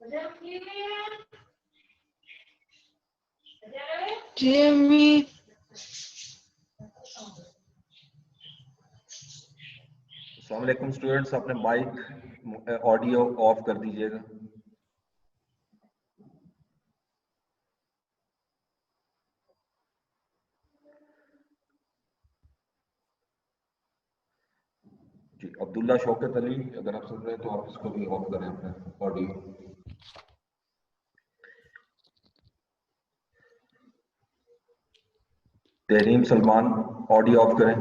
The Jimmy. अस्सलाम वालेकुम students, अपने माइक ऑडियो ऑफ कर दीजिएगा। जी, अब्दुल्ला शौकत अली, अगर आप सुन रहे हैं तो आप इसको भी ऑफ करें अपना audio. Tahreem Salman, audio of करें।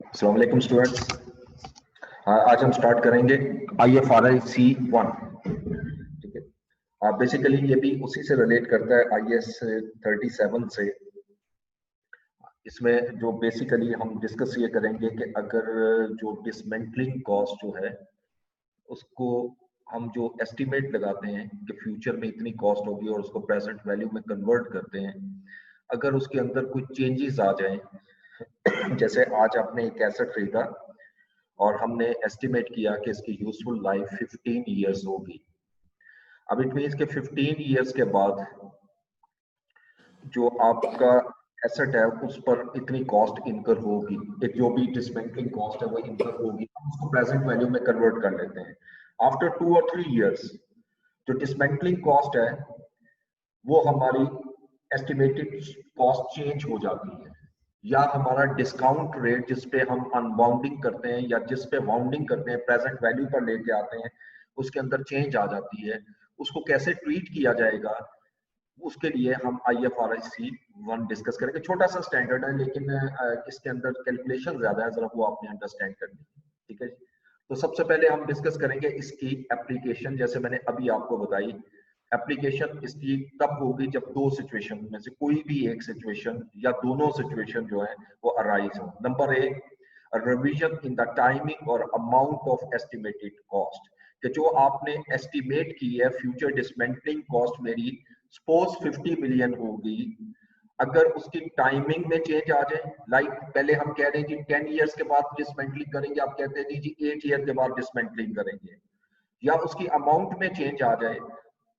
अस्सलाम वालेकुम स्टूडेंट्स, आज हम स्टार्ट करेंगे IFRS C1। ठीक है, बेसिकली ये भी उसी से रिलेट करता है IS 37 से। इसमें जो बेसिकली हम डिस्कस ये करेंगे कि अगर जो डिसमेंटलिंग कॉस्ट जो है उसको हम जो एस्टिमेट लगाते हैं कि फ्यूचर में इतनी कॉस्ट होगी और उसको प्रेजेंट वैल्यू में कन्वर्ट करते हैं, अगर उसके अंदर कुछ चेंजेस आ जाएं, जैसे आज आपने एक एसेट खरीदा और हमने एस्टिमेट किया कि इसकी यूजफुल लाइफ 15 इयर्स होगी। अब इट मीन्स कि 15 इयर्स के बाद जो आपका एसेट है उस पर इतनी कॉस्ट इनकर होगी, एक जो भी डिसमेंटलिंग कॉस्ट है वो इनकर होगी, हम उसको प्रेजेंट वैल्यू में कन्वर्ट कर लेते हैं। आफ्टर 2 और 3 इयर्स जो डिसमेंटलिंग कॉस्ट है वो हमारी एस्टिमेटेड कॉस्ट चेंज हो जाती है, या हमारा डिस्काउंट रेट जिस पे हम अनबाउंडिंग करते हैं या जिस पे बाउंडिंग करते हैं प्रेजेंट वैल्यू पर लेके आते हैं, उसके अंदर चेंज आ जाती है। उसको कैसे ट्रीट किया जाएगा उसके लिए हम IFRS C1 डिस्कस करेंगे। छोटा सा स्टैंडर्ड है लेकिन इसके अंदर कैलकुलेशन ज्यादा है, जरा वो आपने अंडरस्टैंड करनी है। ठीक है, तो सबसे पहले हम डिस्कस करेंगे इसकी एप्लीकेशन। जैसे मैंने अभी आपको बताई, एप्लीकेशन इसकी तब होगी जब दो सिचुएशन में से कोई भी एक सिचुएशन या दोनों सिचुएशन जो है वो अराइज हो। नंबर एक, a revision in the timing or amount of estimated cost, कि जो आपने एस्टिमेट की है फ्यूचर डिसमेंटलिंग कॉस्ट मेरी सपोज 50 मिलियन होगी, अगर उसकी टाइमिंग में चेंज आ जाए, लाइक पहले हम कह रहे हैं जी 10 इयर्स के बाद डिसमेंटलिंग करेंगे, आप कहते हैं जी 8 ईयर के बाद डिसमेंटलिंग करेंगे, या उसकी अमाउंट में चेंज आ जाए,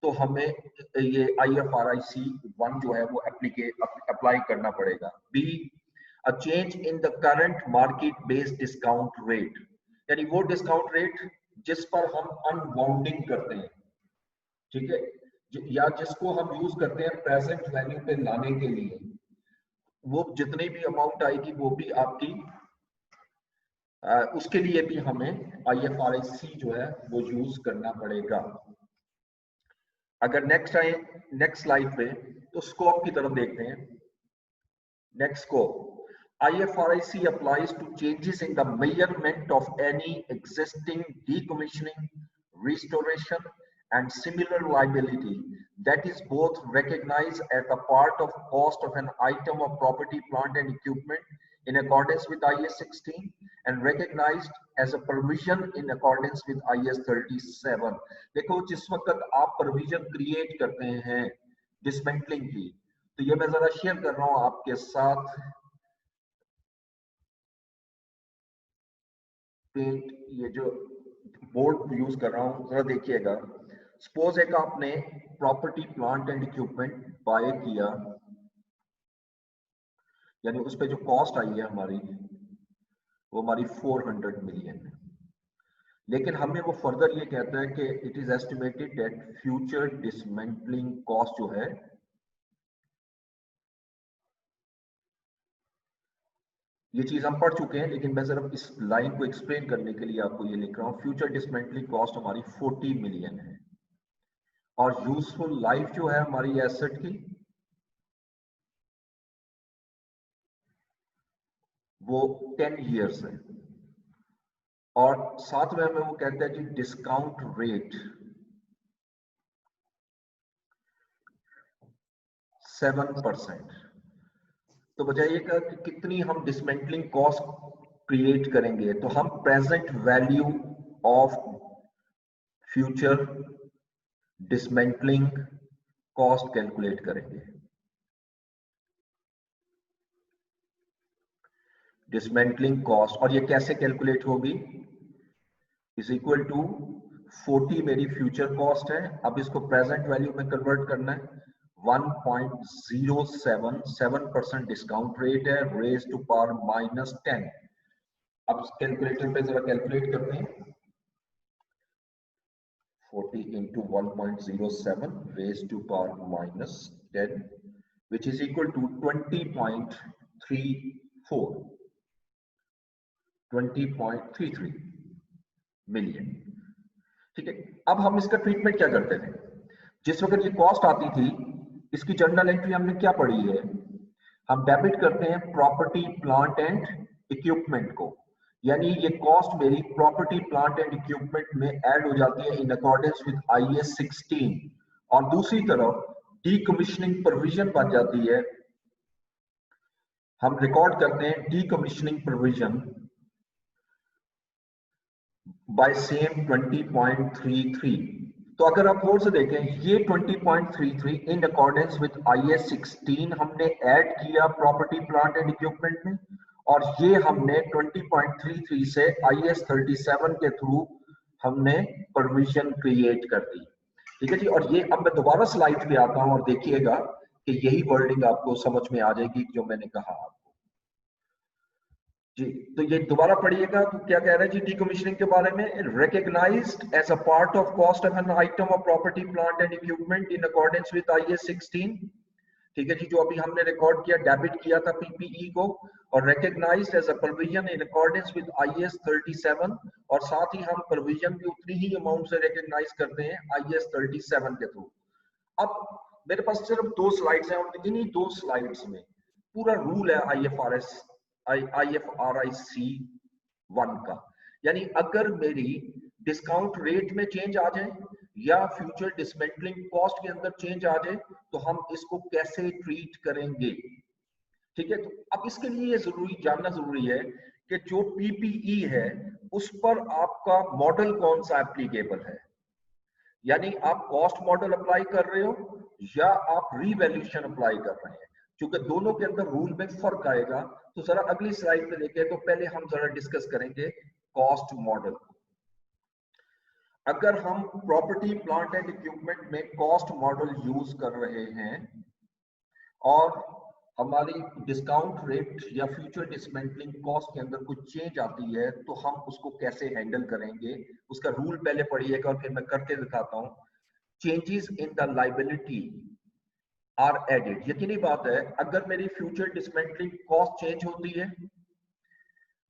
तो हमें ये IFRIC 1 जो है वो अप्लाई करना पड़ेगा। B, a change in the current market based discount rate, यानी वो डिस्काउंट रेट जिस पर हम अनबाउंडिंग करते हैं, ठीक है, या जिसको हम यूज करते हैं प्रेजेंट वैल्यू पे लाने के लिए, वो जितनी भी अमाउंट आएगी वो भी आपकी उसके लिए भी हमें IFRIC जो है वो यूज करना पड़ेगा। अगर नेक्स्ट आए नेक्स्ट स्लाइड पे तो स्कोप की तरफ देखते हैं। Next scope, IFRIC applies to changes in the measurement of any existing decommissioning, restoration and similar liability that is both recognized as a part of cost of an item of property, plant and equipment in accordance with IAS 16 and recognized as a provision in accordance with IAS 37। देखो जिस वक्त आप provision create करते हैं dismantling की, तो ये मैं जरा शेयर कर रहा हूं आपके साथ, पेंट ये जो बोर्ड यूज कर रहा हूं जरा देखिएगा। सपोज एक आपने property plant and equipment buy किया, यानी उस पे जो कॉस्ट आई है हमारी वो हमारी 400 मिलियन है, लेकिन हमें वो फर्दर ये कहता है कि it is estimated that future dismantling cost जो है ये चीज हम पढ़ चुके हैं, लेकिन मैं सिर्फ इस लाइन को एक्सप्लेन करने के लिए आपको ये लिख रहा हूं। फ्यूचर डिसमेंटलिंग कॉस्ट हमारी 40 मिलियन है और यूजफुल लाइफ जो है हमारी एसेट की वो 10 इयर्स है, और साथ में हमें वो कहता है कि डिस्काउंट रेट 7%। तो बताइएगा कि कितनी हम डिसमेंटलिंग कॉस्ट क्रिएट करेंगे, तो हम present value of future dismantling cost calculate करेंगे। डिसमेंटलिंग कॉस्ट, और ये कैसे कैलकुलेट होगी, इज इक्वल टू 40 मेरी फ्यूचर कॉस्ट है, अब इसको प्रेजेंट वैल्यू में कन्वर्ट करना है, 1.07 7% डिस्काउंट रेट है, रेज टू पावर -10। अब कैलकुलेटर पे जरा कैलकुलेट करते हैं, 40 into 1.07 raised to power -10 which is equal to 20.33 million. ठीक है, अब हम इसका ट्रीटमेंट क्या करते थे, जिस वक्त ये कॉस्ट आती थी इसकी जर्नल एंट्री हमने क्या पढ़ी है, हम डेबिट करते हैं प्रॉपर्टी प्लांट एंड इक्विपमेंट को, यानी ये कॉस्ट मेरी प्रॉपर्टी प्लांट एंड इक्विपमेंट में ऐड हो जाती है इन अकॉर्डेंस विद IAS 16, और दूसरी तरफ डीकमीशनिंग प्रोविजन बन जाती है, हम रिकॉर्ड करते हैं डीकमीशनिंग प्रोविजन बाय सेम 20.33। तो अगर आप और से देखें ये 20.33 इन अकॉर्डेंस विद IAS 16 हमने ऐड किया प्रॉपर्टी प्लांट एंड इक्विपमेंट में, और ये हमने 20.33 से IAS 37 के थ्रू हमने प्रोविजन क्रिएट कर दी। ठीक है जी, और ये अब मैं दोबारा स्लाइड पे आता हूं और देखिएगा कि यही वर्डिंग आपको समझ में आ जाएगी जो मैंने कहा आपको जी। तो ये दोबारा पढ़िएगा, तो क्या कह रहा है जी डीकमीशनिंग के बारे में, recognised as a part of cost of an item of property plant and equipment in accordance with IAS 16। ठीक है जी, जो अभी हमने रिकॉर्ड किया, डेबिट किया था PPE को, और recognised as a provision in accordance with IAS 37, और साथ ही हम प्रोविजन भी उतनी ही अमाउंट से रिकॉग्नाइज करते हैं IAS 37 के थ्रू। अब मेरे पास सिर्फ 2 स्लाइड्स हैं, और इन्हीं 2 स्लाइड्स में पूरा रूल है IFRIC 1 का, यानी अगर मेरी डिस्काउंट रेट में चेंज आ जाए या फ्यूचर डिसमेंटलिंग कॉस्ट के अंदर चेंज आ जाए तो हम इसको कैसे ट्रीट करेंगे। ठीक है, तो अब इसके लिए ये जानना जरूरी है कि जो पीपीई है उस पर आपका मॉडल कौन सा एप्लीकेबल है, यानी आप कॉस्ट मॉडल अप्लाई कर रहे हो या आप रीवैल्यूएशन अप्लाई कर रहे हैं। क्योंकि दोनों के अंदर रूल में फर्क आएगा। तो जरा अगली स्लाइड पे देखें। तो पहले हम जरा डिस्कस करेंगे कॉस्ट मॉडल। अगर हम प्रॉपर्टी प्लांट एंड इक्विपमेंट में कॉस्ट मॉडल यूज कर रहे हैं और हमारी डिस्काउंट रेट या फ्यूचर डिसमेंटलिंग कॉस्ट के अंदर कुछ चेंज आती है, तो हम उसको कैसे हैंडल करेंगे, उसका रूल पहले पढ़िएगा और फिर मैं करके दिखाता हूं। Changes in the liability are added. यकीनी बात है, अगर मेरी फ्यूचर डिसमेंटलिंग कॉस्ट चेंज होती है,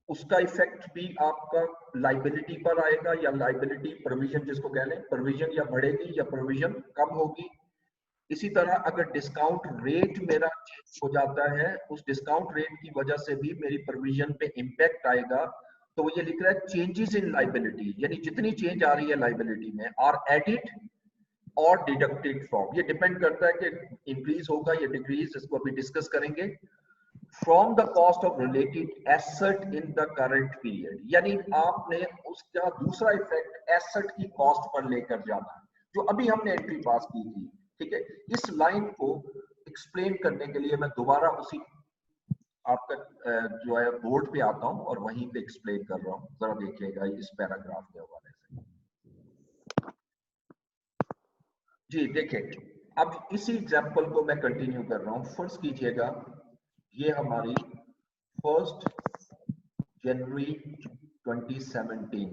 उसका इफेक्ट भी आपका लायबिलिटी पर आएगा, या लायबिलिटी प्रोविजन जिसको कह लें, प्रोविजन या बढ़ेगी या प्रोविजन कम होगी। इसी तरह अगर डिस्काउंट रेट मेरा चेंज हो जाता है, उस डिस्काउंट रेट की वजह से भी मेरी प्रोविजन पे इंपैक्ट आएगा। तो वो ये लिख रहा है चेंजेस इन लायबिलिटी, यानी जितनी चेंज आ रही है लायबिलिटी में, आर एडिड और डिडक्टेड फ्रॉम। ये डिपेंड करता है कि इंक्रीज होगा या डिक्रीज, इसको अभी डिस्कस करेंगे। From the cost of related asset in the current period, यानी आपने उसका दूसरा इफेक्ट एसेट की कॉस्ट पर लेकर जाना है, जो अभी हमने एंट्री पास की थी। ठीक है, इस लाइन को एक्सप्लेन करने के लिए मैं दोबारा उसी आपका जो है बोर्ड पे आता हूं और वहीं पे एक्सप्लेन कर रहा हूं। जरा देखिएगा इस पैराग्राफ के हवाले से। जी देखिए, अब इसी एग्जांपल को मैं कंटिन्यू कर रहा हूं। फर्ज कीजिएगा ये हमारी 1 जनवरी 2017 थी।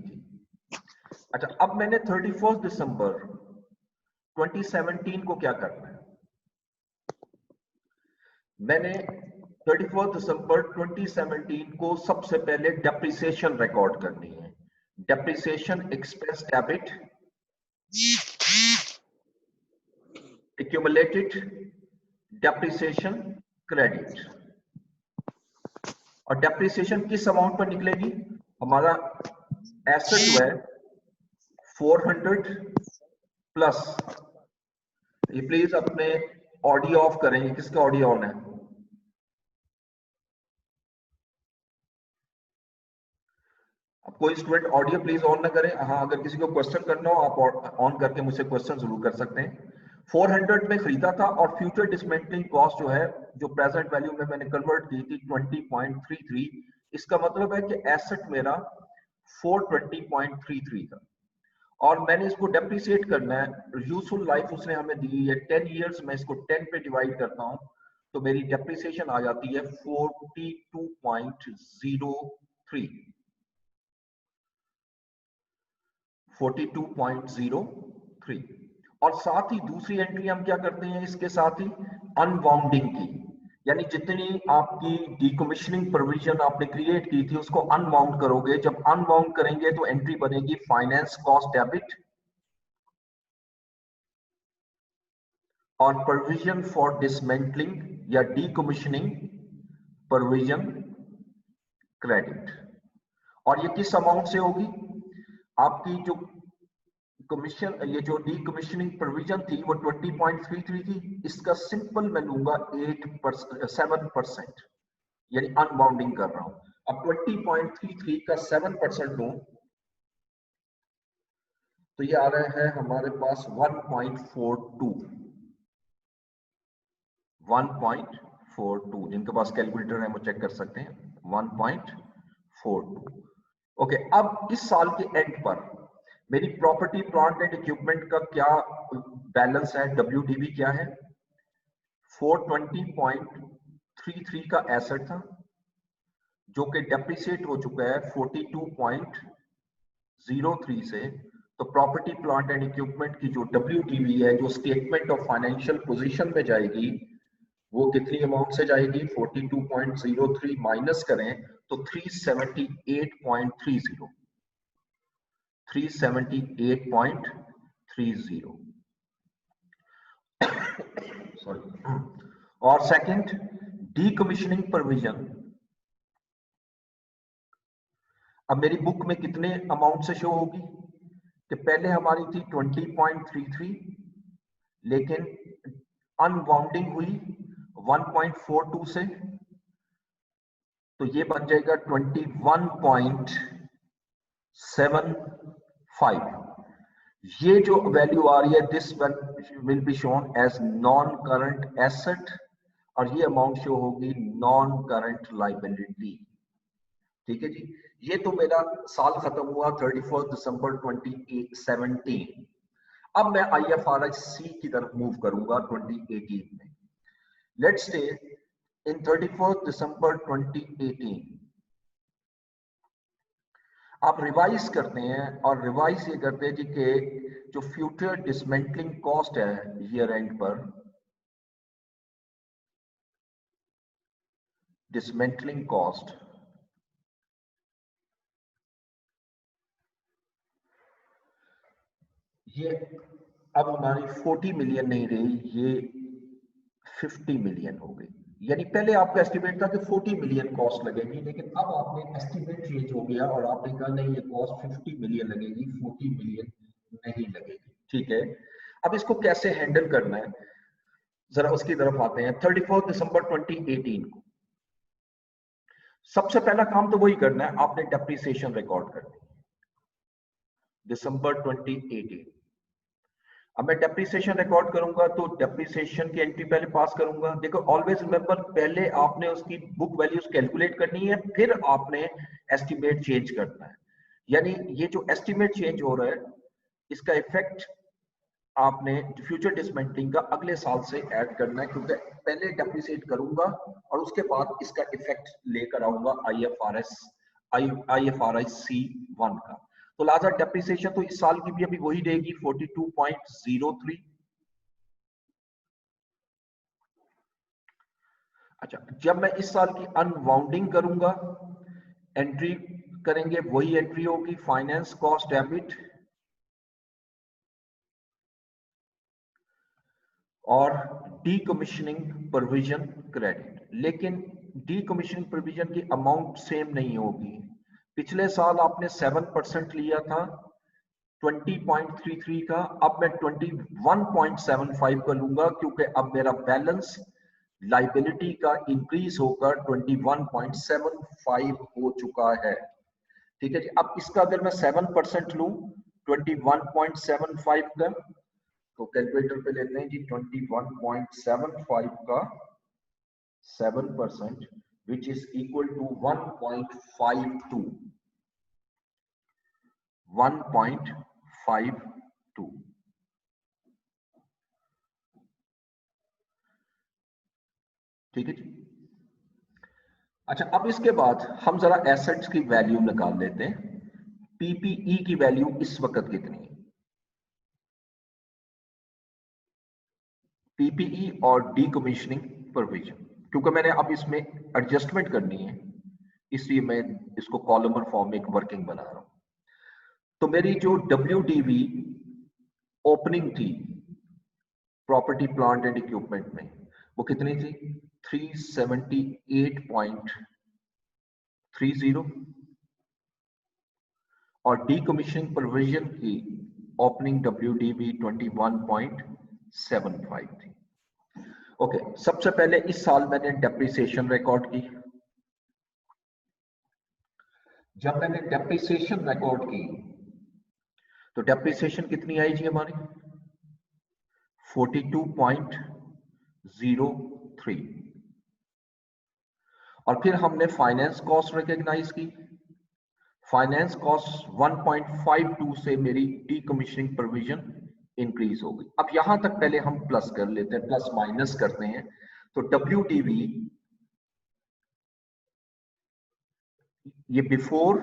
अच्छा, अब मैंने 31 दिसंबर 2017 को क्या करना है, मैंने 31 दिसंबर 2017 को सबसे पहले डेप्रिसिएशन रिकॉर्ड करनी है। Depreciation expense debit, accumulated depreciation credit. और डेप्रिसिएशन किस अमाउंट पर निकलेगी, हमारा एसेट जो है 400 प्लस, ये प्लीज अपने ऑडियो ऑफ करेंगे। किसका ऑडियो ऑन है? अब कोई स्टूडेंट ऑडियो प्लीज ऑन ना करें। हाँ, अगर किसी को क्वेश्चन करना हो आप ऑन करके मुझसे क्वेश्चन जरूर कर सकते हैं। 400 में खरीदा था और फ्यूचर डिसमेंटलिंग कॉस्ट जो है, जो प्रेजेंट वैल्यू में मैंने कन्वर्ट की थी 20.33। इसका मतलब है कि एसेट मेरा 420.33 था और मैंने इसको डेप्रिसिएट करना है। यूजफुल लाइफ उसने हमें दी है 10 इयर्स, मैं इसको 10 पे डिवाइड करता हूं तो मेरी डेप्रिसिएशन आ जाती है 42.03। 42.03। और साथ ही दूसरी एंट्री हम क्या करते हैं इसके साथ ही, अनबाउंडिंग की, यानी जितनी आपकी डीकमीशनिंग प्रोविजन आपने क्रिएट की थी उसको अनबाउंड करोगे। जब अनबाउंड करेंगे तो एंट्री बनेगी फाइनेंस कॉस्ट डेबिट और प्रोविजन फॉर डिसमेंटलिंग या डीकमीशनिंग प्रोविजन क्रेडिट। और ये किस अमाउंट से होगी, आपकी जो कमीशन, ये जो डीकमीशनिंग प्रोविजन थी वो 20.33 थी, इसका सिंपल मैं लूंगा 7%, यानी अनबाउंडिंग कर रहा हूं। अब 20.33 का 7% लूं तो ये आ रहा है हमारे पास 1.42। जिनके पास कैलकुलेटर है वो चेक कर सकते हैं, 1.42। ओके, अब इस साल के एंड पर मेरी प्रॉपर्टी प्लांट एंड इक्विपमेंट का क्या बैलेंस है, WDV क्या है, 420.33 का एसेट था जो कि डेप्रिसिएट हो चुका है 42.03 से। तो प्रॉपर्टी प्लांट एंड इक्विपमेंट की जो WDV है, जो स्टेटमेंट ऑफ फाइनेंशियल पोजीशन में जाएगी, वो कितनी अमाउंट से जाएगी, 42.03 माइनस करें तो 378.30। 378.30 सॉरी। और सेकंड, डीकमीशनिंग प्रोविजन। अब मेरी बुक में कितने अमाउंट से शो होगी कि पहले हमारी थी 20.33, लेकिन अनबाउंडिंग हुई 1.42 से तो ये बन जाएगा 21.75। ये जो वैल्यू आ रही है this will be shown as non current asset और ये अमाउंट शो होगी नॉन करंट लाइबिलिटी। ठीक है जी, ये तो मेरा साल खत्म हुआ 31 दिसंबर 2017। अब मैं IFRS की तरफ मूव करूंगा 2018 में। लेट्स से इन 31 दिसंबर 2018 आप रिवाइज करते हैं और रिवाइज ये करते हैं जी कि जो फ्यूचर डिसमेंटलिंग कॉस्ट है ईयर एंड पर, डिसमेंटलिंग कॉस्ट ये अब हमारी 40 मिलियन नहीं रही, ये 50 मिलियन हो गई। यानी पहले आपका एस्टिमेट था कि 40 मिलियन कॉस्ट लगेगी, लेकिन अब आपने एस्टिमेट चेंज हो गया और आपने कहा नहीं ये कॉस्ट 50 मिलियन लगेगी, 40 मिलियन नहीं लगेगी। ठीक है, अब इसको कैसे हैंडल करना है जरा उसकी तरफ आते हैं। 31 दिसंबर 2018 को सबसे पहला काम तो वही करना है, आपने डेप्रिसिएशन रिकॉर्ड करनी है। दिसंबर 2018 अब मैं डेप्रिसिएशन रिकॉर्ड करूंगा तो डेप्रिसिएशन की एंट्री पहले पास करूंगा। देखो ऑलवेज रिमेंबर, पहले आपने उसकी बुक वैल्यूज कैलकुलेट करनी है, फिर आपने एस्टिमेट चेंज करना है। यानी ये जो एस्टिमेट चेंज हो रहा है इसका इफेक्ट आपने फ्यूचर डिसमेंटलिंग का अगले साल से ऐड करना है, क्योंकि पहले डेप्रिसिएट करूंगा और उसके बाद इसका इफेक्ट लेकर आऊंगा IFRS-C1 का। तो लाजा डेप्रिसिएशन तो इस साल की भी अभी वही रहेगी 42.03। अच्छा, जब मैं इस साल की अनवाउंडिंग करूंगा एंट्री करेंगे वही एंट्री होगी, फाइनेंस कॉस्ट डेबिट और डीकमीशनिंग प्रोविजन क्रेडिट। लेकिन डीकमीशनिंग प्रोविजन की अमाउंट सेम नहीं होगी। पिछले साल आपने 7% लिया था 20.33 का, अब मैं 21.75 का लूंगा, क्योंकि अब मेरा बैलेंस लाइबिलिटी का इंक्रीज होकर 21.75 हो चुका है। ठीक है जी, अब इसका अगर मैं 7% लूं 21.75 का, तो कैलकुलेटर पे लेते हैं जी 21.75 का 7% विच इज इक्वल टू 1.52। ठीक है जी। अच्छा, अब इसके बाद हम जरा एसेट्स की वैल्यू निकाल लेते हैं। पीपीई की वैल्यू इस वक्त कितनी है? पीपीई और डीकमीशनिंग प्रोविजन, क्योंकि मैंने अब इसमें एडजस्टमेंट करनी है इसलिए मैं इसको कॉलमर फॉर्म में एक वर्किंग बना रहा हूं। तो मेरी जो WDV ओपनिंग थी प्रॉपर्टी प्लांट एंड इक्विपमेंट में, वो कितनी थी? 378.30 और डीकमीशनिंग प्रोविजन की ओपनिंग WDV 21.75 थी। ओके, सबसे पहले इस साल मैंने डेप्रिसिएशन रिकॉर्ड की। जब मैंने डेप्रिसिएशन रिकॉर्ड की तो डेप्रिसिएशन कितनी आई जी हमारी? 42.03। और फिर हमने फाइनेंस कॉस्ट रिकॉग्नाइज की। फाइनेंस कॉस्ट 1.52 से मेरी डीकमीशनिंग प्रोविजन इंक्रीज हो गई। अब यहां तक पहले हम प्लस कर लेते हैं, प्लस माइनस करते हैं। तो WDV ये बिफोर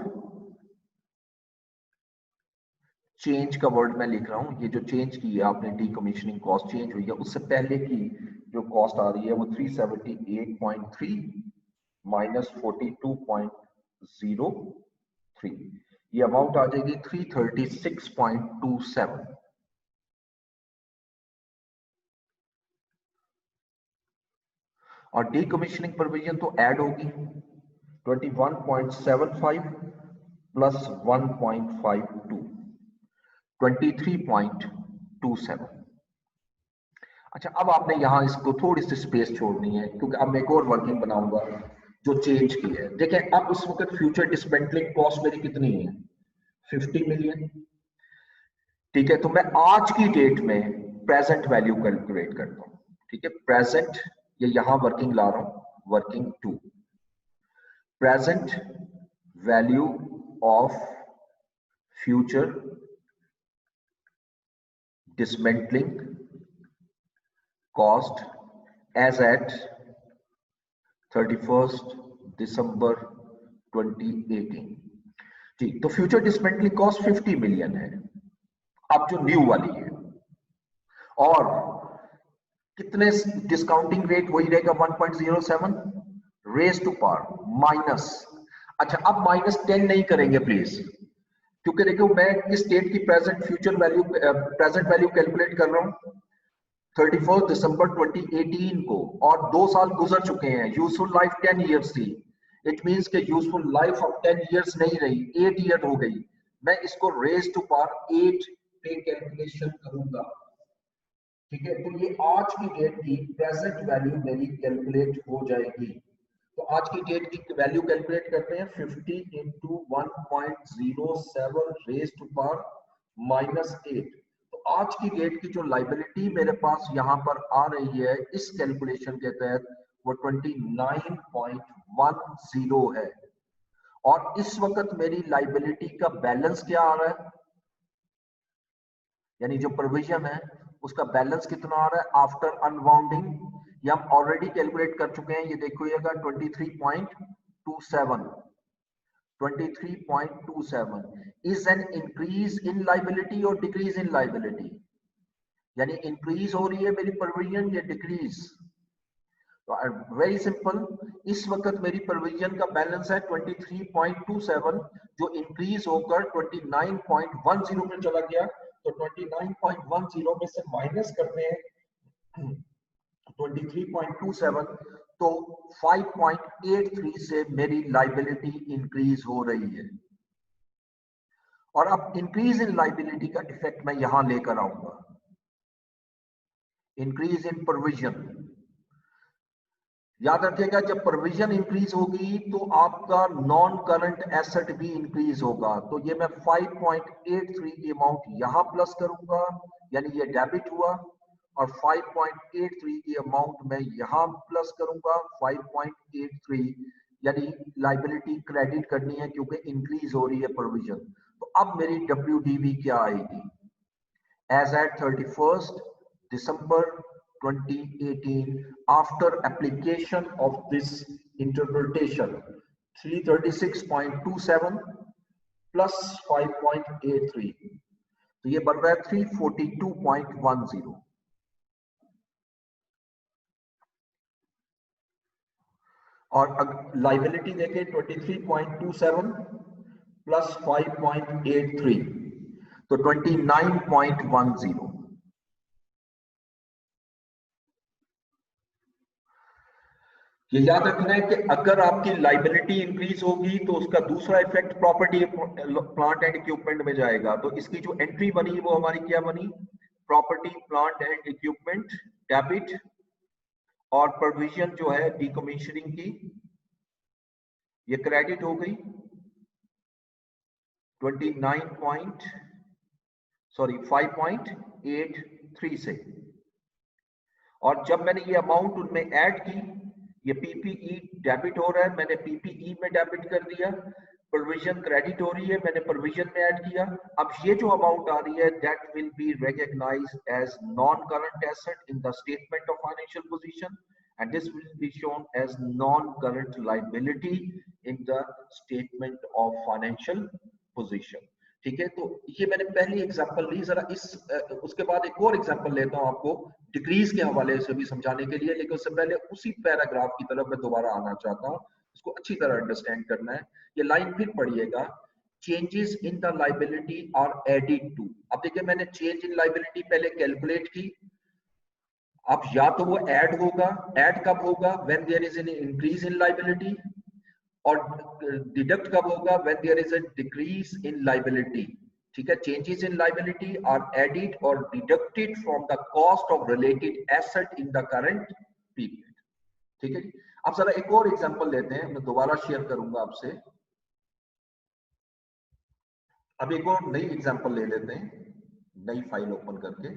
चेंज का वर्ड मैं लिख रहा हूं, ये जो चेंज की है आपने, डीकमीशनिंग कॉस्ट चेंज हुई है, उससे पहले की जो कॉस्ट आ रही है वो 378.3 माइनस 42.03, ये अमाउंट आ जाएगी 336.27। और डीकमीशनिंग प्रोविजन तो ऐड होगी 21.75 प्लस 1.52 23.27। अच्छा, अब आपने यहां इसको थोड़ी सी स्पेस छोड़नी है, क्योंकि अब मैं एक और वर्किंग बनाऊंगा जो चेंज की है। देखें अब इस वक्त फ्यूचर डिसमेंटलिंग कॉस्ट मेरी कितनी है, 50 मिलियन। ठीक है, तो मैं आज की डेट में प्रेजेंट वैल्यू कैलकुलेट करता हूं। ठीक है, प्रेजेंट, ये यहां वर्किंग ला रहा हूं, working to present value of future dismantling cost as at 31st December 2018। ठीक, तो फ्यूचर डिसमेंटलिंग कॉस्ट 50 मिलियन है, अब जो न्यू वाली है, और कितने डिस्काउंटिंग रेट वही रहेगा 1.07 रेज टू पार माइनस। अच्छा, अब -10 नहीं करेंगे प्लीज, क्योंकि देखो मैं किस डेट की present future value present value calculate कर रहा हूं, 31 दिसंबर 2018 को, और 2 साल गुजर चुके हैं, यूजफुल लाइफ 10 इयर्स थी। इट मींस कि यूजफुल लाइफ अब 10 इयर्स नहीं रही, 8 ईयर हो गई। मैं इसको रेज टू पार 8 पे कैलकुलेशन करूंगा। ठीक है, तो ये आज की डेट की प्रेजेंट वैल्यू मेरी कैलकुलेट हो जाएगी। तो आज की डेट की वैल्यू कैलकुलेट करते हैं, 50 इंटू 1.07 रेज टू पावर -8। तो आज की डेट की जो लाइबिलिटी मेरे पास यहाँ पर आ रही है इस कैलकुलेशन के तहत, वो 29.10 है। और इस वक्त मेरी लाइबिलिटी का बैलेंस क्या आ रहा है, यानी जो प्रोविजन है उसका बैलेंस कितना आ रहा है आफ्टर अनवाउंडिंग, ये हम ऑलरेडी कैलकुलेट कर चुके हैं। ये देखिएगा 23.27 is an increase in liability और डिक्रीज इन लाइबिलिटी, यानी इंक्रीज हो रही है मेरी प्रोविजन या डिक्रीज। तो वेरी सिंपल, इस वक्त मेरी प्रोविजन का बैलेंस है 23.27, जो इंक्रीज होकर 29.10 में चला गया। तो 29.10 में से माइनस करते हैं 23.27, तो 5.83 से मेरी लाइबिलिटी इंक्रीज हो रही है। और अब इंक्रीज इन लाइबिलिटी का इफेक्ट मैं यहां लेकर आऊंगा, इंक्रीज इन प्रोविजन। याद रखिएगा, जब प्रोविजन इंक्रीज होगी तो आपका नॉन करंट एसेट भी इंक्रीज होगा। तो ये मैं 5.83 की अमाउंट यहां प्लस करूंगा, यानी ये डेबिट हुआ, और 5.83 की अमाउंट मैं यहां प्लस करूंगा 5.83, यानी लाइबिलिटी क्रेडिट करनी है क्योंकि इंक्रीज हो रही है प्रोविजन। तो अब मेरी WDV क्या आएगी, as eight 31st December 2018 after application of this interpretation, 336.27 plus 5.83, तो ये बन रहा है 342.10। और लाइबिलिटी देखें 23.27 प्लस 5.83, तो 29.10। ये याद रखना है कि अगर आपकी लाइबिलिटी इंक्रीज होगी तो उसका दूसरा effect property plant and equipment में जाएगा। तो इसकी जो एंट्री बनी वो हमारी क्या बनी, property plant and equipment debit, और प्रोविजन जो है डीकमीशनिंग की ये क्रेडिट हो गई 5.83 से। और जब मैंने ये अमाउंट उनमें ऐड की, ये पीपीई डेबिट हो रहा है, मैंने पीपीई में डेबिट कर दिया, प्रोविजन क्रेडिट हो रही है, मैंने प्रोविजन में ऐड किया। अब ये जो अमाउंट आ रही है that will be recognised as non current asset in the statement of financial position, and this will be shown as non-current liability in the statement of financial position। ठीक है, तो ये मैंने पहली एग्जांपल ली, जरा इस उसके बाद एक और एग्जांपल लेता हूं आपको डिक्रीज के हवाले से भी समझाने के लिए, लेकिन उससे पहले उसी पैराग्राफ की तरफ मैं दोबारा आना चाहता हूं, इसको अच्छी तरह अंडरस्टैंड करना है। ये लाइन फिर पढ़िएगा, changes in the liability are added to. अब देखिए मैंने चेंज इन लाइबिलिटी पहले कैलकुलेट की, अब या तो वो ऐड होगा, ऐड कब होगा, when there is an increase in liability, और डिडक्ट कब होगा, when there is a decrease in liability. ठीक है, changes in liability are added और deducted from the cost of related asset in the current period. ठीक है जी। अब जरा एक और एग्जांपल लेते हैं, मैं दोबारा शेयर करूंगा आपसे। अब एक और नई एग्जांपल ले लेते हैं, नई फाइल ओपन करके।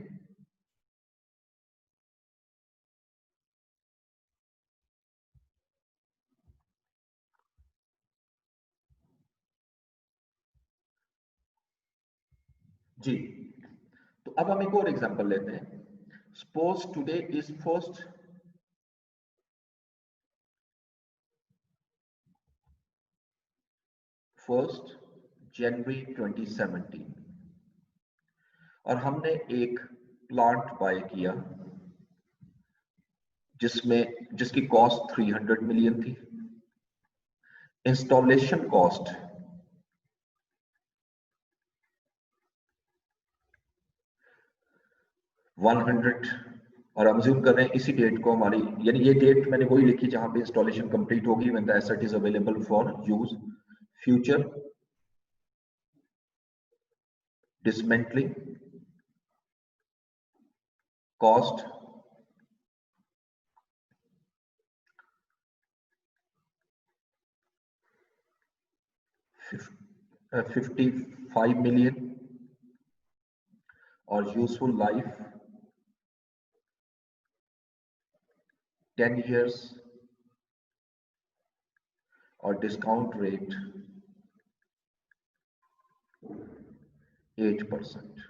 जी, तो अब हम एक और एग्जांपल लेते हैं। सपोज टुडे इज फर्स्ट जनवरी 2017 और हमने एक प्लांट बाय किया जिसकी कॉस्ट 300 मिलियन थी। इंस्टॉलेशन कॉस्ट 100, और हम अज्यूम कर रहे हैं इसी डेट को हमारी, यानी ये डेट मैंने वही लिखी जहां पे इंस्टॉलेशन कंप्लीट होगी, when the asset is available for use. Future dismantling cost 55 million और यूजफुल लाइफ 10 years और डिस्काउंट रेट 8%।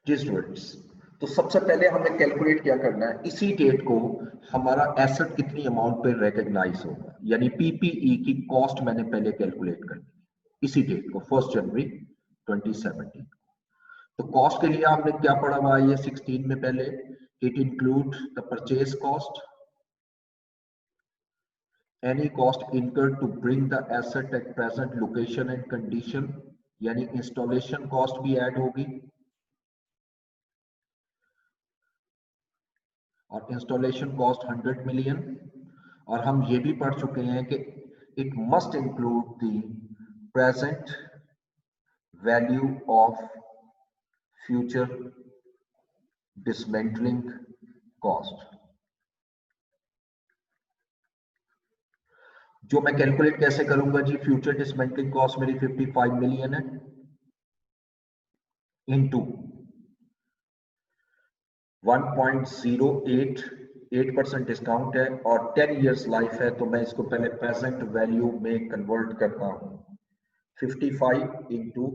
जी स्टूडेंट्स, तो सबसे पहले हमें कैलकुलेट क्या करना है, इसी डेट को हमारा एसेट कितनी अमाउंट पे रिकॉग्नाइज होगा, यानी पीपीई की कॉस्ट मैंने पहले कैलकुलेट करनी है इसी डेट को, 1 जनवरी 2017। तो कॉस्ट के लिए आपने क्या पढ़ा हुआ है, ये 16 में पहले, it include the purchase cost, any cost incurred to bring the asset at present location and condition, यानी इंस्टॉलेशन कॉस्ट भी ऐड होगी, और इंस्टॉलेशन कॉस्ट 100 मिलियन। और हम ये भी पढ़ चुके हैं कि it must include the present value of future dismantling cost, जो मैं कैलकुलेट कैसे करूंगा जी, फ्यूचर डिसमेंटलिंग कॉस्ट मेरी 55 मिलियन है इनटू 1.08, 8% डिस्काउंट है और 10 इयर्स लाइफ है, तो मैं इसको पहले प्रेजेंट वैल्यू में कन्वर्ट करता हूं। 55 into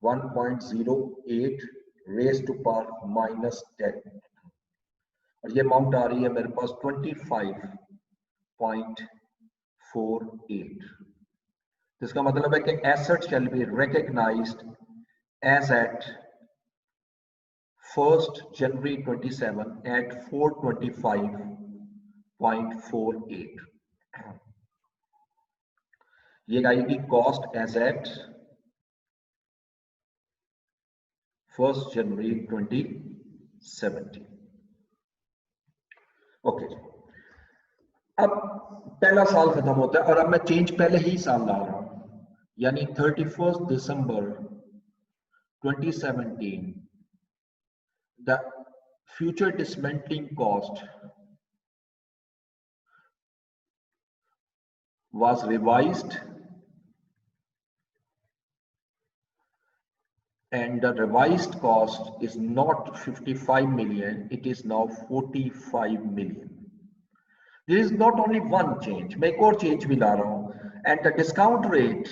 1.08 raise to power minus 10, और ये अमाउंट आ रही है मेरे पास 25.48। इसका मतलब है कि asset shall be recognised as at 1st January 27 at 425.48। ये आएगी cost as at 1st January 2017। Okay, अब पहला साल खत्म होता है और अब मैं चेंज पहले ही साल ला रहा हूं, यानी 31st December 2017 the future dismantling cost was revised and the revised cost is not 55 million, it is now 45 million. There is not only one change, मैं एक और change भी ला रहा हूं, and the discount rate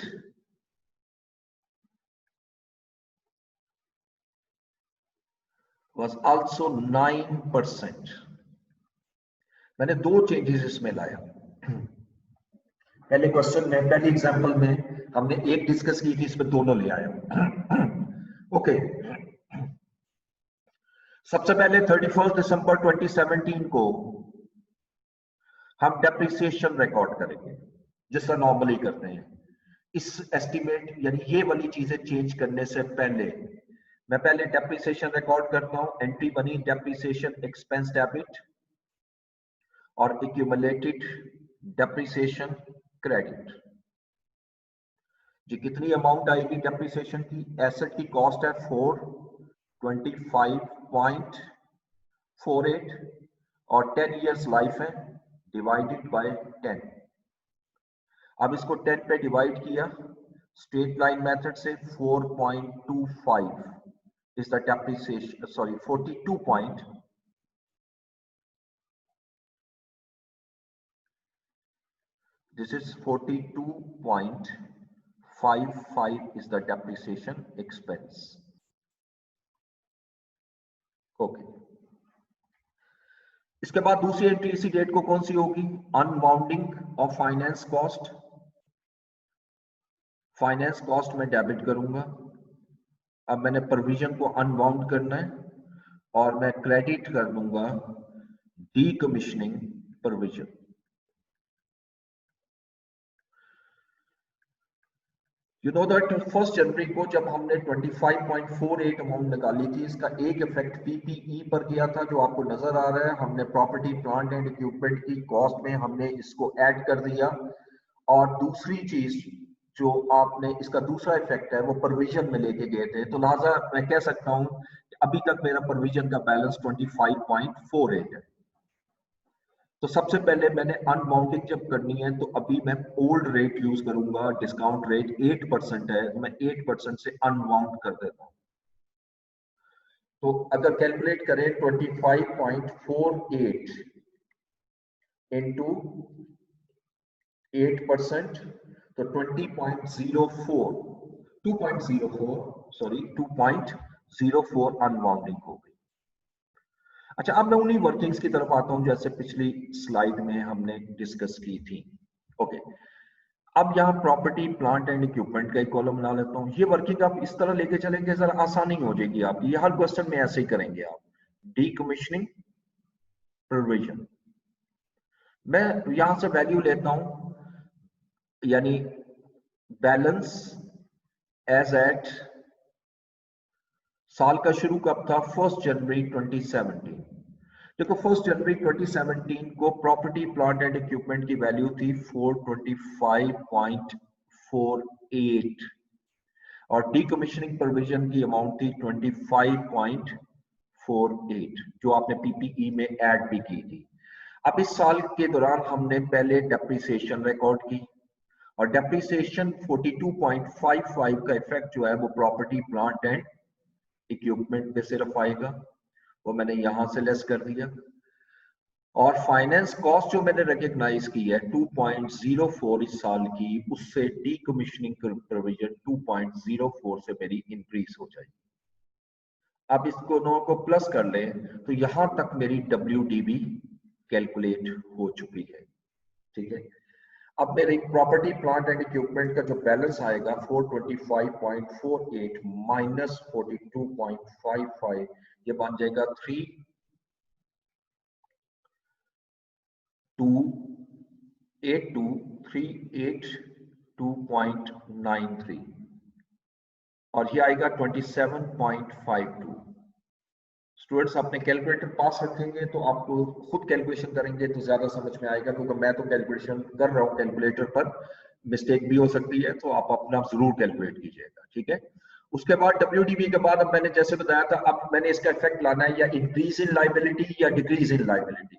was also 9%। मैंने दो changes इसमें लाया। पहले क्वेश्चन में, पहले एग्जांपल में हमने एक डिस्कस की थी, इसमें दोनों ले आया। ओके, सबसे पहले 31 दिसंबर 2017 को हम डेप्रिसिएशन रिकॉर्ड करेंगे जिस तरह नॉर्मली करते हैं। इस एस्टिमेट यानी ये वाली चीजें चेंज करने से पहले मैं पहले डेप्रिसिएशन रिकॉर्ड करता हूं। एंट्री बनी डेप्रिसिएशन एक्सपेंस डेबिट और एक्यूमुलेटेड डेप्रिसिएशन क्रेडिट। जी कितनी अमाउंट आएगी डेप्रिसिएशन की, एसेट की कॉस्ट है 425.48 48 और 10 इयर्स लाइफ है, डिवाइडेड बाय 10। अब इसको 10 पे डिवाइड किया स्ट्रेट लाइन मेथड से, 4.25 is the depreciation, sorry 42 point, this is 42.55 is the depreciation expense. Okay, इसके बाद दूसरी एंट्री इसी डेट को कौन सी होगी? Unwinding of finance cost. Finance cost में डेबिट करूंगा। अब मैंने प्रोविजन को अनबाउंड करना है और मैं क्रेडिट कर दूंगा decommissioning provision. You know that 1 जनवरी को जब हमने 25.48 अमाउंट निकाली थी, इसका एक इफेक्ट पीपीई पर किया था जो आपको नजर आ रहा है। हमने प्रॉपर्टी प्लांट एंड इक्विपमेंट की कॉस्ट में हमने इसको ऐड कर दिया। और दूसरी चीज जो आपने, इसका दूसरा इफेक्ट है वो प्रोविजन में लेके गए थे, तो लिहाजा मैं कह सकता हूं कि अभी तक मेरा प्रोविजन का बैलेंस 25.48 है। तो सबसे पहले मैंने अनबाउंडिंग जब करनी है तो अभी मैं ओल्ड रेट यूज करूंगा, डिस्काउंट रेट 8% है, तो मैं 8% से अनबाउंड कर देता हूं। तो अगर कैलकुलेट करें 25.48 इंटू 8%, तो 2.04 अनबाउंडिंग हो गई। अच्छा, अब मैं उन्हीं वर्किंग्स की तरफ आता हूं जैसे पिछली स्लाइड में हमने डिस्कस की थी। ओके, अब यहाँ प्रॉपर्टी प्लांट एंड इक्विपमेंट का एक कॉलम बना लेता हूँ। ये वर्किंग आप इस तरह लेके चलेंगे, जरा आसानी हो जाएगी आपकी। ये हर क्वेश्चन में ऐसे ही करेंगे आप। डीकमीशनिंग प्रोविजन, मैं यहां से वैल्यू लेता हूं, यानी बैलेंस एज एट, साल का शुरू कब था? 1 जनवरी 2017। देखो 1 जनवरी 2017 को प्रॉपर्टी प्लांट एंड इक्विपमेंट की वैल्यू थी 425.48 और डीकमीशनिंग प्रोविजन की अमाउंट थी 25.48 जो आपने पीपीई में ऐड भी की थी। अब इस साल के दौरान हमने पहले डेप्रिसिएशन रिकॉर्ड की और डेप्रिसिएशन 42.55 का इफेक्ट जो है वो प्रॉपर्टी प्लांट एंड इक्विपमेंट पे सिर्फ आएगा, वो मैंने यहां से लेस कर दिया। और फाइनेंस कॉस्ट जो मैंने रिकॉग्नाइज की है 2.04 इस साल की, उससे डीकमीशनिंग प्रोविजन 2.04 से मेरी इंक्रीज हो जाएगी। अब इसको दोनों को प्लस कर लें तो यहां तक मेरी WDB कैलकुलेट हो चुकी है। ठीक है, अब मेरी प्रॉपर्टी प्लांट एंड इक्विपमेंट का जो बैलेंस आएगा 425.48 माइनस 42.55, ये बन जाएगा 382,382.93 और ये आएगा 27.52। स्टूडेंट्स अपने कैलकुलेटर पास रखेंगे तो आपको खुद कैलकुलेशन करेंगे तो ज्यादा समझ में आएगा, क्योंकि मैं तो कैलकुलेशन कर रहा हूँ, कैलकुलेटर पर मिस्टेक भी हो सकती है, तो आप अपना जरूर कैलकुलेट कीजिएगा। ठीक है, उसके बाद WDB के बाद अब मैंने जैसे बताया था, अब मैंने इसका इफेक्ट लाना है या इंक्रीज इन लाइबिलिटी या डिक्रीज इन लाइबिलिटी।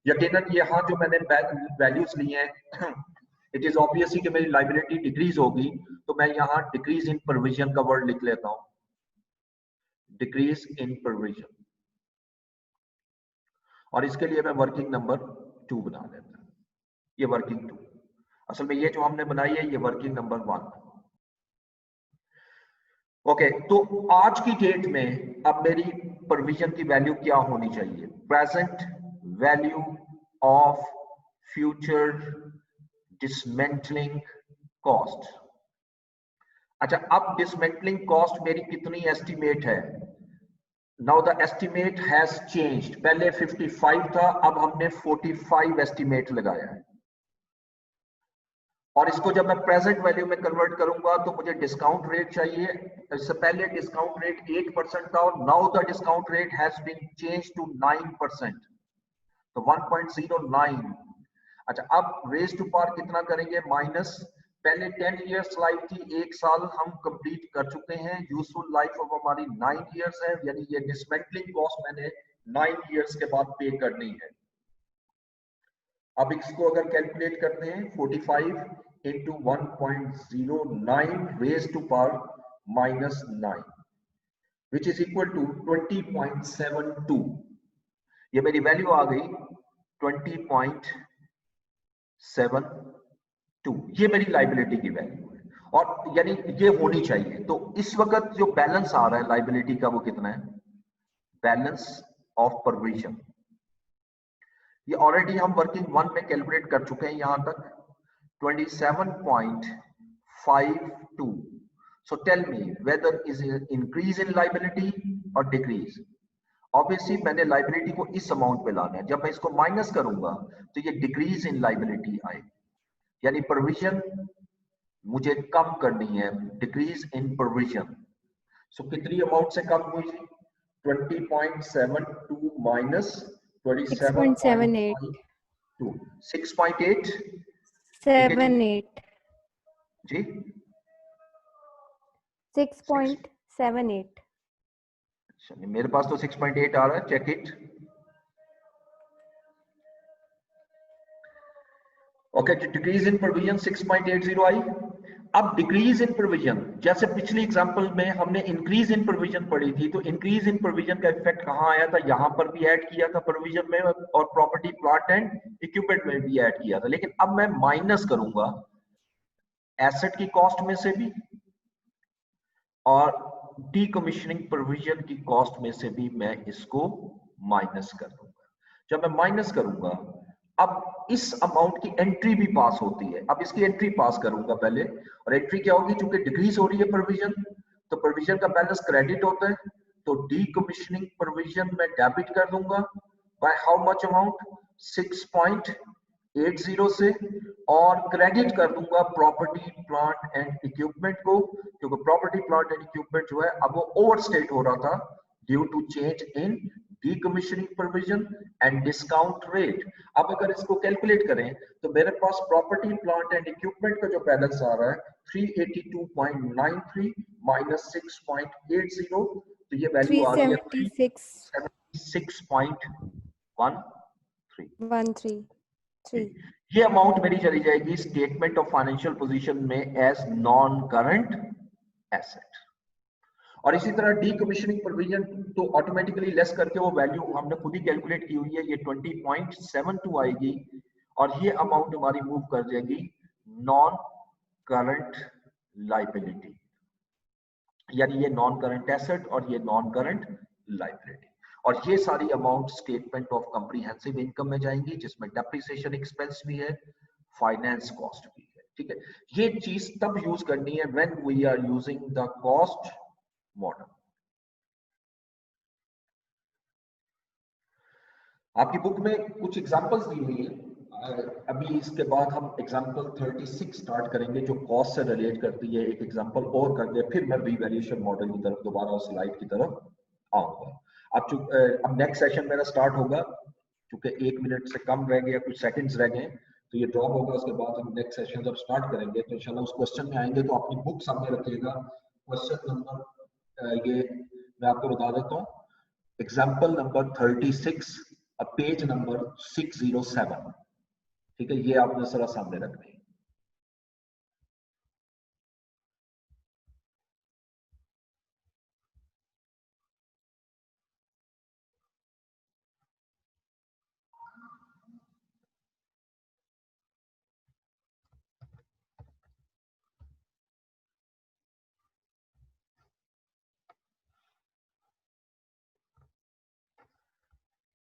यकीनन यहाँ जो मैंने वैल्यूज ली हैं इट इज ऑब्वियसली कि मेरी लाइबिलिटी डिक्रीज होगी, तो मैं यहाँ डिक्रीज इन प्रोविजन का वर्ड लिख लेता हूँ, डिक्रीज इन प्रोविजन, और इसके लिए मैं वर्किंग नंबर 2 बना देता हूं। ये वर्किंग 2, असल में ये जो हमने बनाई है ये वर्किंग नंबर 1। ओके, तो आज की डेट में अब मेरी प्रोविजन की वैल्यू क्या होनी चाहिए? Present value of future dismantling cost. अच्छा, अब डिसमेंटलिंग कॉस्ट मेरी कितनी एस्टिमेट है? Now the estimate has changed, पहले 55 था, अब हमने 45 एस्टिमेट लगाया है। और इसको जब मैं प्रेजेंट वैल्यू में कन्वर्ट करूंगा तो मुझे डिस्काउंट रेट चाहिए। इससे पहले डिस्काउंट रेट 8% था और now the discount rate has been change to 9%, तो 1.09। अच्छा, अब रेज टू पावर कितना करेंगे? माइनस, पहले 10 इयर्स लाइफ थी, 1 साल हम कंप्लीट कर चुके हैं, यूजफुल लाइफ ऑफ हमारी 9 इयर्स है, यानी ये डिसमेंटलिंग कॉस्ट मैंने 9 इयर्स के बाद पे करनी है। अब इसको अगर कैलकुलेट करते हैं 45 into 1.09 raise to power -9 which is equal to 20.72। ये मेरी वैल्यू आ गई 20.72। ये मेरी लाइबिलिटी की वैल्यू है और यानी ये होनी चाहिए। तो इस वक्त जो बैलेंस आ रहा है लाइबिलिटी का वो कितना है? Balance of provision. ये ऑलरेडी हम वर्किंग 1 में कैलकुलेट कर चुके हैं यहां तक 27.52। So tell me whether is increase in liability और डिक्रीज। ऑब्वियसली मैंने लाइबिलिटी को इस अमाउंट पे लाना है, जब मैं इसको माइनस करूंगा तो ये डिक्रीज इन लाइबिलिटी आएगी, यानी प्रोविजन मुझे कम करनी है, डिक्रीज इन प्रोविजन। सो कितनी अमाउंट से कम हुई? 20.72 माइनस 27.52 6.8 जी 6.78। अच्छा, मेरे पास तो 6.8 आ रहा है, check it. Okay, decrease in provision 6.80 आई। अब डिक्रीज इन प्रोविजन, जैसे पिछली एग्जांपल में हमने इंक्रीज इन प्रोविजन पढ़ी थी, तो इंक्रीज इन प्रोविजन का इफेक्ट कहां आया था? यहां पर भी ऐड किया था प्रोविजन में और प्रॉपर्टी प्लांट एंड इक्विपमेंट में भी ऐड किया था। लेकिन अब मैं माइनस करूंगा एसेट की कॉस्ट में से भी और डीकमीशनिंग प्रोविजन की कॉस्ट में से भी मैं इसको माइनस कर दूंगा। जब मैं माइनस करूंगा, अब इस अमाउंट की एंट्री भी पास होती है। अब इसकी एंट्री पास करूंगा पहले, और एंट्री क्या होगी? चूंकि डिक्रीज हो रही है प्रोविजन, तो प्रोविजन का बैलेंस क्रेडिट होता है, तो डीकमीशनिंग प्रोविजन में डेबिट कर दूंगा बाय हाउ मच अमाउंट? 6.80 से, और क्रेडिट कर दूंगा प्रॉपर्टी प्लांट एंड इक्विपमेंट को, क्योंकि प्रॉपर्टी प्लांट एंड इक्विपमेंट जो है अब वो ओवरस्टेट हो रहा था due to change in decommissioning provision and discount rate। अब अगर इसको कैलकुलेट करें तो मेरे पास प्रॉपर्टी प्लांट एंड इक्विपमेंट का जो बैलेंस आ रहा है 382.93 माइनस 6.80, तो ये वैल्यू आ रही है 376.13। ये अमाउंट मेरी चली जाएगी स्टेटमेंट ऑफ फाइनेंशियल पोजीशन में एज नॉन करंट एसेट। और इसी तरह डीकमीशनिंग प्रोविजन तो ऑटोमेटिकली लेस करके वो वैल्यू हमने खुद ही कैलकुलेट की हुई है, ये 20.72 आएगी, और ये अमाउंट हमारी मूव कर जाएगी नॉन करंट लाइबिलिटी, यानी ये नॉन करंट एसेट और ये नॉन करंट लाइबिलिटी। और ये सारी amount statement of comprehensive income में जाएंगी, जिसमें डेप्रिसिएशन एक्सपेंस भी है, फाइनेंस कॉस्ट भी है। ठीक है, ये चीज तब यूज करनी है when we are using the cost model. आपकी बुक में कुछ एग्जांपल्स दी हुई है, अभी इसके बाद हम एग्जांपल 36 स्टार्ट करेंगे जो कॉस्ट से रिलेट करती है। एक एग्जांपल और करके फिर मैं रीवैल्यूएशन मॉडल की तरफ दोबारा उस स्लाइड की तरफ आऊंगा। अब नेक्स्ट सेशन मेरा स्टार्ट होगा, क्योंकि 1 मिनट से कम रह गया, कुछ सेकंड्स रह गए, तो ये ड्रॉप होगा। उसके बाद हम नेक्स्ट सेशन जब स्टार्ट करेंगे तो इंशाल्लाह उस क्वेश्चन में आएंगे। तो अपनी बुक सामने रखिएगा, क्वेश्चन नंबर ये मैं आपको बता देता हूँ, एग्जाम्पल नंबर 36 पेज नंबर 607। ठीक है, ये आपने जरा सामने रखना है।